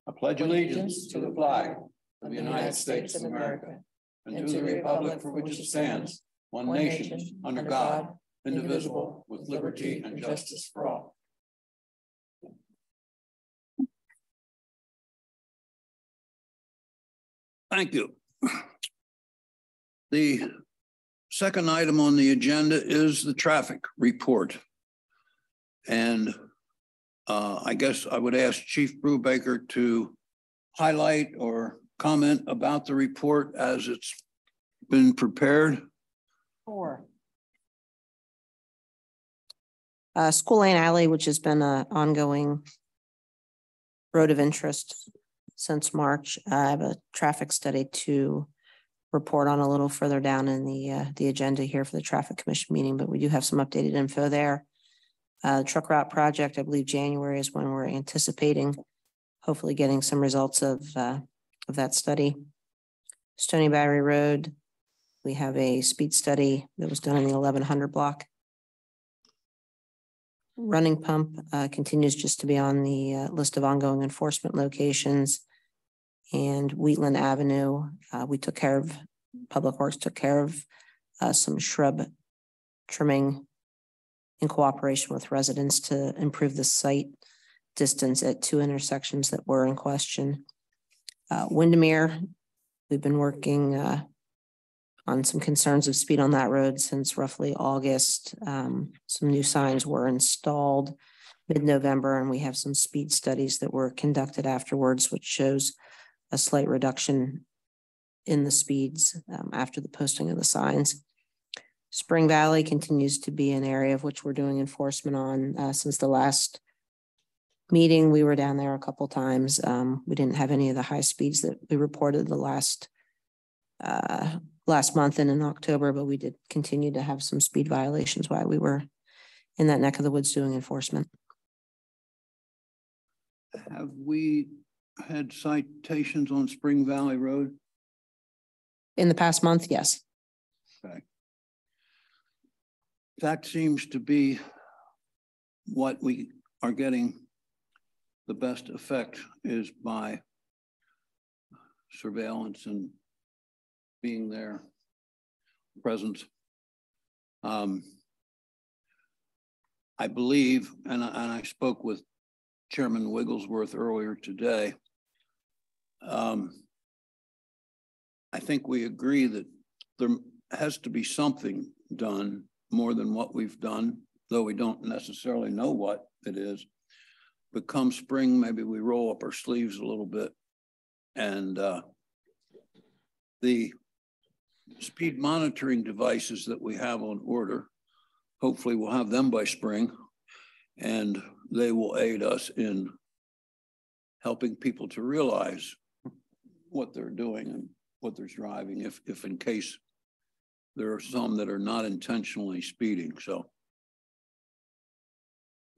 I pledge allegiance to the flag of the United States of America and to the republic for which it stands, one nation, under God, indivisible, with liberty and justice for all. Thank you. The second item on the agenda is the traffic report. And I guess I would ask Chief Brubaker to highlight or comment about the report as it's been prepared. Sure. School Lane Alley, which has been an ongoing road of interest since March. I have a traffic study to report on a little further down in the agenda here for the Traffic Commission meeting, but we do have some updated info there. Truck route project, I believe January is when we're anticipating hopefully getting some results of that study. Stony Battery Road, we have a speed study that was done in the 1100 block. Running Pump continues just to be on the list of ongoing enforcement locations. And Wheatland Avenue, we took care of, Public Works took care of some shrub trimming in cooperation with residents to improve the site distance at two intersections that were in question. Windermere, we've been working on some concerns of speed on that road since roughly August. Some new signs were installed mid-November, and we have some speed studies that were conducted afterwards, which shows a slight reduction in the speeds after the posting of the signs. Spring Valley continues to be an area of which we're doing enforcement on. Since the last meeting, we were down there a couple times. We didn't have any of the high speeds that we reported the last month and in October, but we did continue to have some speed violations while we were in that neck of the woods doing enforcement. Have we had citations on Spring Valley Road? In the past month, yes. Okay. That seems to be what we are getting the best effect is by surveillance and being there, present. I believe, and I spoke with Chairman Wigglesworth earlier today. I think we agree that there has to be something done more than what we've done, though we don't necessarily know what it is. But come spring, maybe we roll up our sleeves a little bit. And the speed monitoring devices that we have on order, hopefully we'll have them by spring, and they will aid us in helping people to realize what they're doing and what they're driving, if in case there are some that are not intentionally speeding. So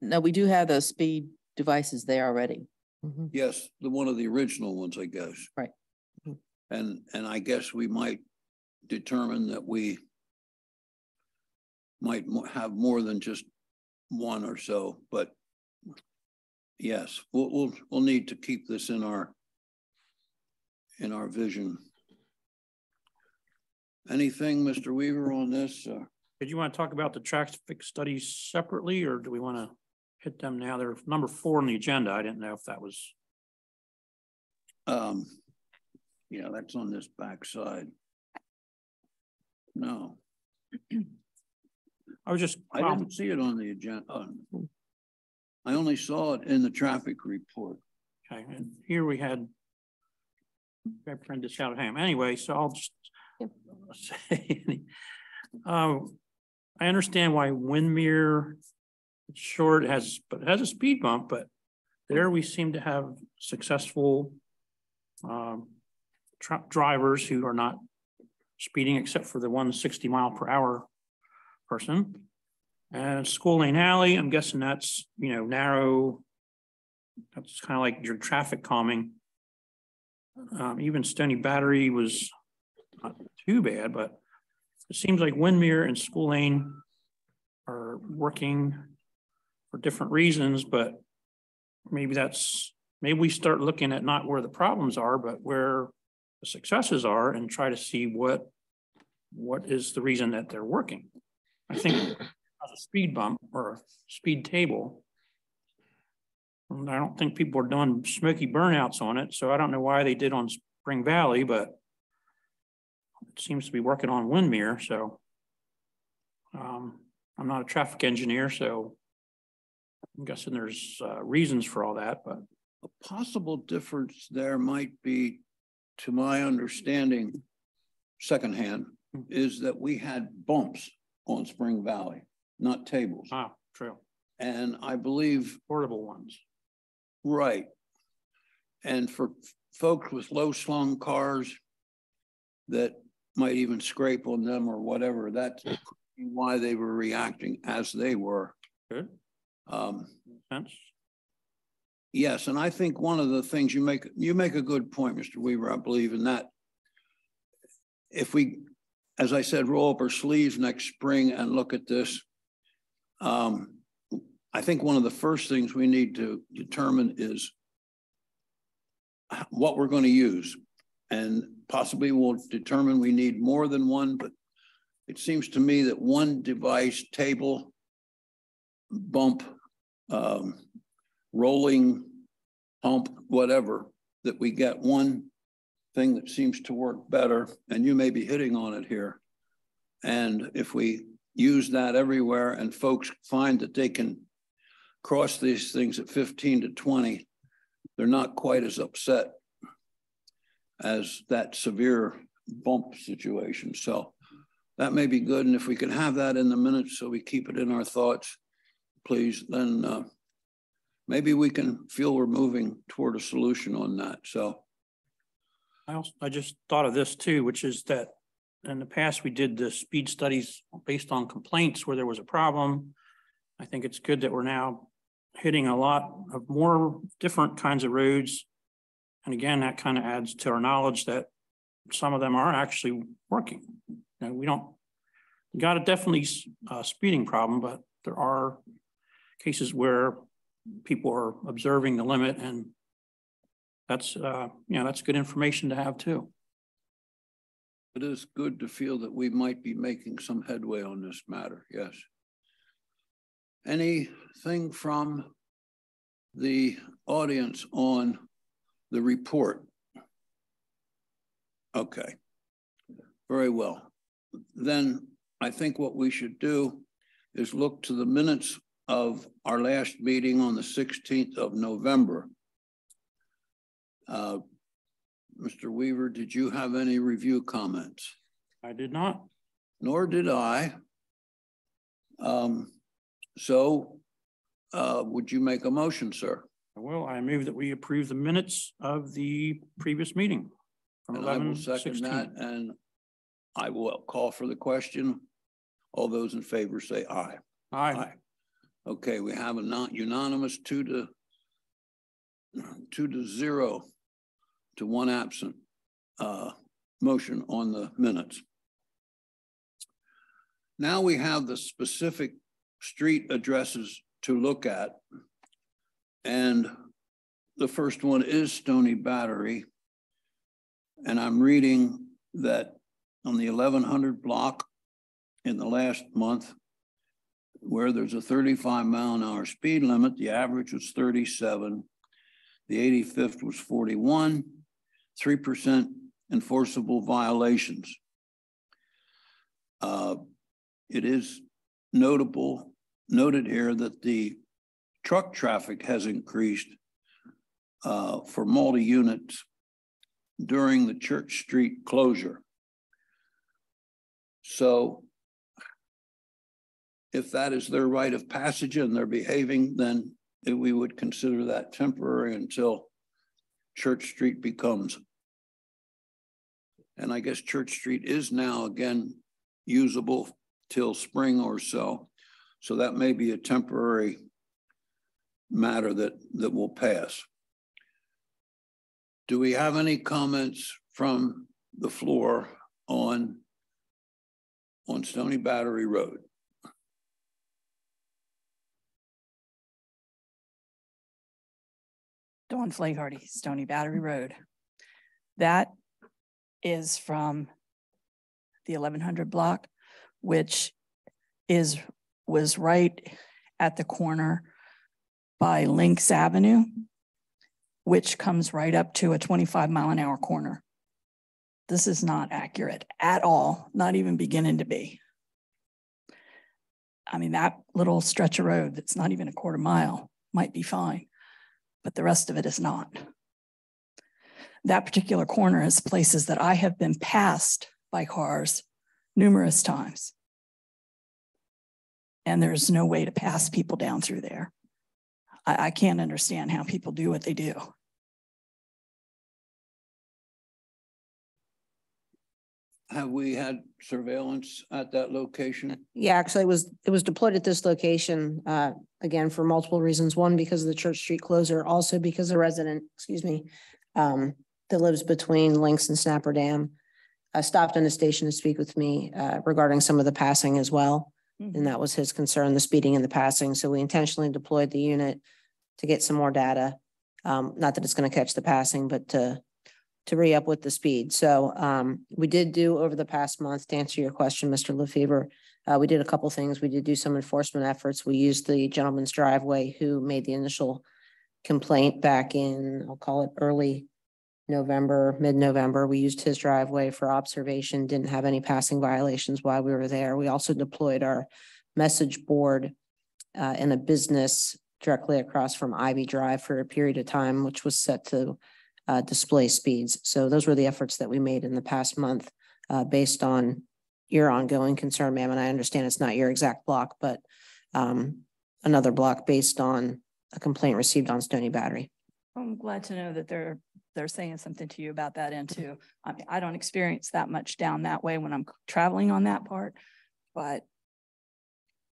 no, we do have those speed devices there already. Mm-hmm. Yes, one of the original ones, I guess. Right. And I guess we might determine that we might have more than just one or so, but yes, we'll need to keep this in our vision. Anything, Mr. Weaver, on this? Did you want to talk about the traffic studies separately, or do we want to hit them now? They're number 4 on the agenda. I didn't know if that was. Yeah, that's on this back side. No. I was just. I didn't see it on the agenda. I only saw it in the traffic report. Okay, and here we had. I printed this out at home. Anyway, so I'll just say, I understand why Windermere short has a speed bump, but there we seem to have successful drivers who are not speeding except for the 160-mile-per-hour person. And School Lane Alley, I'm guessing that's, narrow. That's kind of like your traffic calming. Even Stony Battery was not too bad, but it seems like Windermere and School Lane are working for different reasons, but maybe that's maybe we start looking at not where the problems are, but where the successes are and try to see what is the reason that they're working. I think as a speed bump or a speed table, I don't think people are doing smoky burnouts on it. So I don't know why they did on Spring Valley, but it seems to be working on Windmere. So I'm not a traffic engineer, so I'm guessing there's reasons for all that, but. A possible difference there might be, to my understanding, secondhand, is that we had bumps on Spring Valley, not tables. Ah, true. And I believe. Portable ones. Right. And for folks with low slung cars that might even scrape on them or whatever, that's why they were reacting as they were. Good. Sense. Yes, and I think one of the things you make a good point, Mr. Weaver, I believe in that. If we, as I said, roll up our sleeves next spring and look at this, I think one of the first things we need to determine is what we're going to use. And possibly we'll determine we need more than one, but it seems to me that one device, table, bump, rolling pump, whatever, that we get one thing that seems to work better, and you may be hitting on it here. And if we use that everywhere and folks find that they can cross these things at 15 to 20, they're not quite as upset as that severe bump situation. So that may be good. And if we can have that in the minutes so we keep it in our thoughts, please, then maybe we can feel we're moving toward a solution on that. So I just thought of this too, which is that in the past we did the speed studies based on complaints where there was a problem. I think it's good that we're now hitting a lot of more different kinds of roads. And again, that kind of adds to our knowledge that some of them are actually working. You know, we got a definitely speeding problem, but there are cases where people are observing the limit, and that's, that's good information to have too. it is good to feel that we might be making some headway on this matter. Yes. Anything from the audience on the report? Okay, very well. Then I think what we should do is look to the minutes of our last meeting on the 16th of November. Mr. Weaver, did you have any review comments? I did not. Nor did I. Would you make a motion, sir? Well, I move that we approve the minutes of the previous meeting from 11/16. I will second that, and I will call for the question. All those in favor say aye. Aye. Aye. Okay, we have a unanimous 2-0 to 1 absent motion on the minutes. Now we have the specific street addresses to look at. And the first one is Stony Battery. And I'm reading that on the 1100 block in the last month, where there's a 35-mile-an-hour speed limit, the average was 37, the 85th was 41, 3% enforceable violations. It is noted here that the truck traffic has increased for multi-units during the Church Street closure. So if that is their rite of passage and they're behaving, then we would consider that temporary until Church Street becomes. And I guess Church Street is now again usable till spring or so. So that may be a temporary matter that will pass. Do we have any comments from the floor on Stony Battery Road? Dawn Flaharty, Stony Battery Road. That is from the 1100 block, which was right at the corner by Lynx Avenue, which comes right up to a 25-mile-an-hour corner. This is not accurate at all, not even beginning to be. I mean, that little stretch of road that's not even a quarter mile might be fine, but the rest of it is not. That particular corner is places that I have been passed by cars numerous times. And there's no way to pass people down through there. I can't understand how people do what they do. Have we had surveillance at that location? Yeah, actually, it was deployed at this location, again, for multiple reasons. One, because of the Church Street closure, also because a resident, that lives between Lynx and Snapper Dam, stopped in the station to speak with me, regarding some of the passing as well. And that was his concern, the speeding and the passing. So we intentionally deployed the unit to get some more data. Not that it's going to catch the passing, but to re-up with the speed. So we did do over the past month, to answer your question, Mr. Lefebvre, we did a couple things. We did do some enforcement efforts. We used the gentleman's driveway who made the initial complaint back in, I'll call it early November, mid-November. We used his driveway for observation, didn't have any passing violations while we were there. We also deployed our message board in a business directly across from Ivy Drive for a period of time, which was set to display speeds. So those were the efforts that we made in the past month based on your ongoing concern, ma'am. And I understand it's not your exact block, but another block based on a complaint received on Stony Battery. I'm glad to know that they're saying something to you about that end too. I mean, I don't experience that much down that way when I'm traveling on that part, but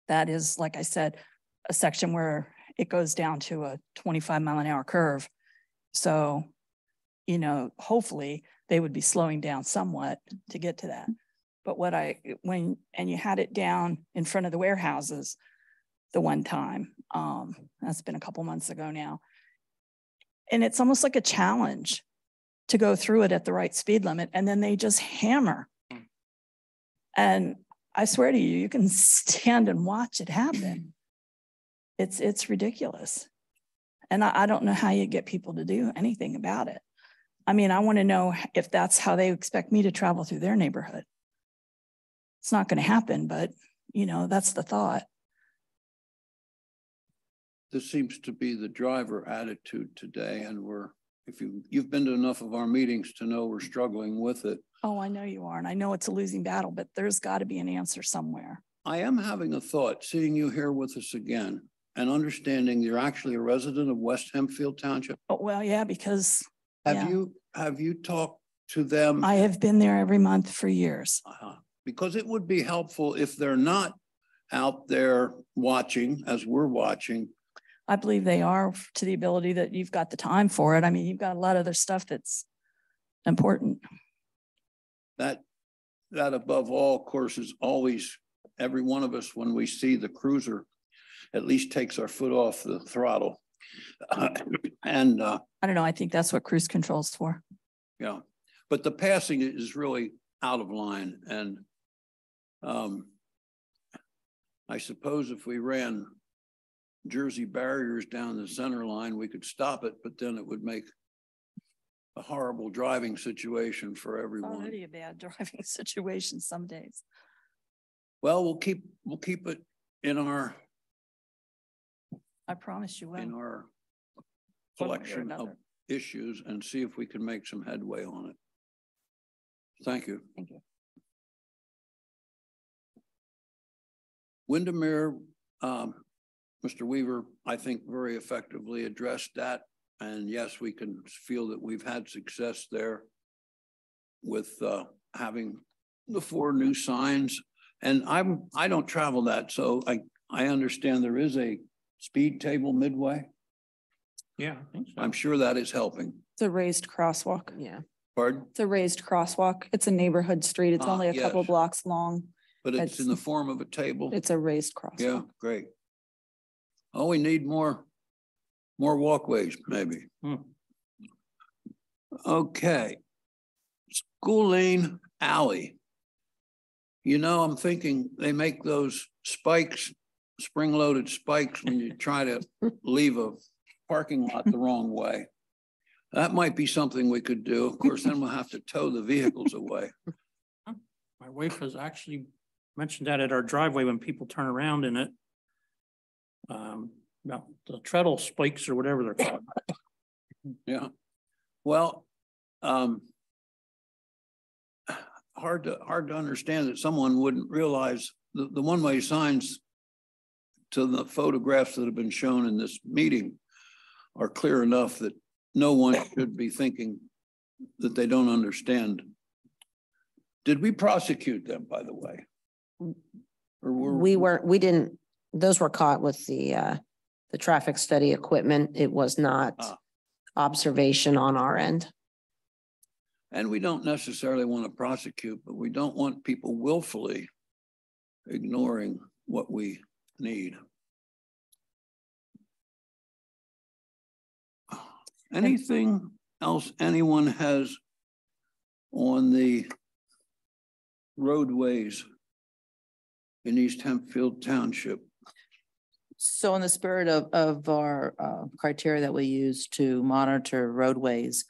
that is, like I said, a section where it goes down to a 25-mile-an-hour curve. So, you know, hopefully they would be slowing down somewhat to get to that. But when you had it down in front of the warehouses the one time, that's been a couple months ago now. And it's almost like a challenge to go through it at the right speed limit. And then they just hammer. And I swear to you, you can stand and watch it happen. It's ridiculous. And I don't know how you get people to do anything about it. I mean, I want to know if that's how they expect me to travel through their neighborhood. It's not going to happen, but you know, that's the thought. This seems to be the driver attitude today, and if you've been to enough of our meetings to know we're struggling with it. Oh, I know you are, and I know it's a losing battle, but there's got to be an answer somewhere. I am having a thought, seeing you here with us again, and understanding you're actually a resident of West Hempfield Township. Oh, well, yeah, because have you talked to them? I have been there every month for years. Because it would be helpful if they're not out there watching as we're watching. I believe they are, to the ability that you've got the time for it. I mean, you've got a lot of other stuff that's important. That above all, of course, is always every one of us, when we see the cruiser, at least takes our foot off the throttle. And I don't know. I think that's what cruise control's for. Yeah, but the passing is really out of line. And I suppose if we ran Jersey barriers down the center line, we could stop it, but then it would make a horrible driving situation for everyone. It's already a bad driving situation some days. Well, we'll keep it in our. I promise you will. In our collection of issues and see if we can make some headway on it. Thank you. Thank you. Windermere, Mr. Weaver, I think very effectively addressed that. And yes, we can feel that we've had success there with having the 4 new signs. And I don't travel that, so I understand there is a speed table midway. Yeah, I think so. I'm sure that is helping. It's a raised crosswalk. Yeah. Pardon? It's a raised crosswalk. It's a neighborhood street. It's only a couple yes. blocks long. But it's in the form of a table? It's a raised crosswalk. Yeah, great. Oh, we need more More walkways, maybe. Okay. School Lane Alley. You know, I'm thinking they make those spikes, spring-loaded spikes when you try to leave a parking lot the wrong way. That might be something we could do. Of course, then we'll have to tow the vehicles away. My wife has actually mentioned that at our driveway when people turn around in it. About the treadle spikes or whatever they're called. Yeah. Well, hard to understand that someone wouldn't realize the one-way signs to the photographs that have been shown in this meeting are clear enough that no one should be thinking that they don't understand. Did we prosecute them, by the way? Or We didn't, those were caught with the traffic study equipment. It was not observation on our end. And we don't necessarily want to prosecute, but we don't want people willfully ignoring what we need. Anything else anyone has on the roadways in East Hempfield Township? So in the spirit of our criteria that we use to monitor roadways,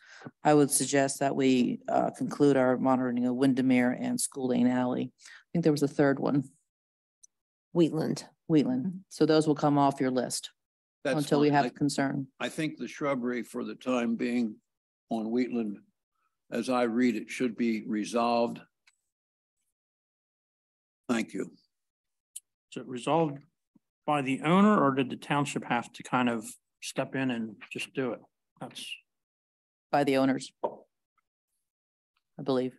I would suggest that we conclude our monitoring of Windermere and School Lane Alley. I think there was a third one. Wheatland. So those will come off your list That's until we fine. have concern. I think the shrubbery for the time being on Wheatland, as I read it, should be resolved. Thank you. Is it resolved by the owner, or did the township have to kind of step in and just do it? That's By the owners, I believe.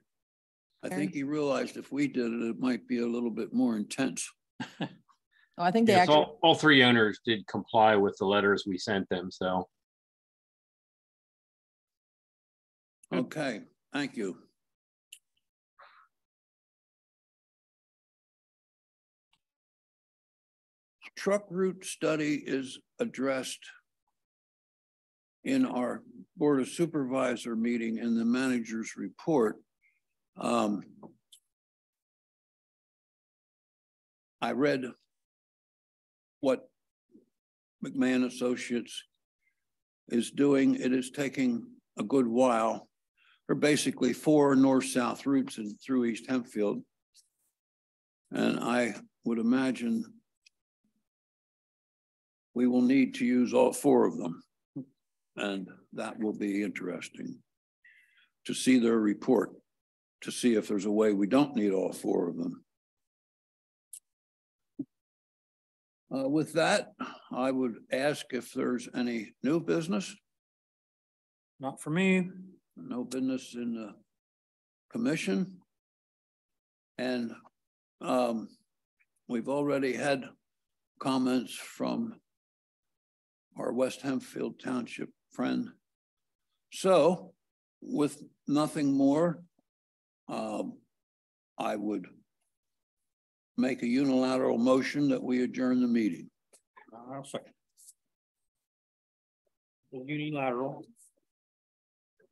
I think he realized if we did it, it might be a little bit more intense. Oh, I think they Yes, actually, all three owners did comply with the letters we sent them, so. Okay, thank you. Truck route study is addressed in our Board of Supervisor meeting in the manager's report. I read what McMahon Associates is doing. It is taking a good while. There are basically 4 north-south routes through East Hempfield. And I would imagine we will need to use all 4 of them. And that will be interesting to see their report, to see if there's a way we don't need all 4 of them. With that, I would ask if there's any new business. not for me. No business in the commission. And we've already had comments from our West Hempfield Township friend. So with nothing more, I would make a unilateral motion that we adjourn the meeting. I'll second. Unilateral.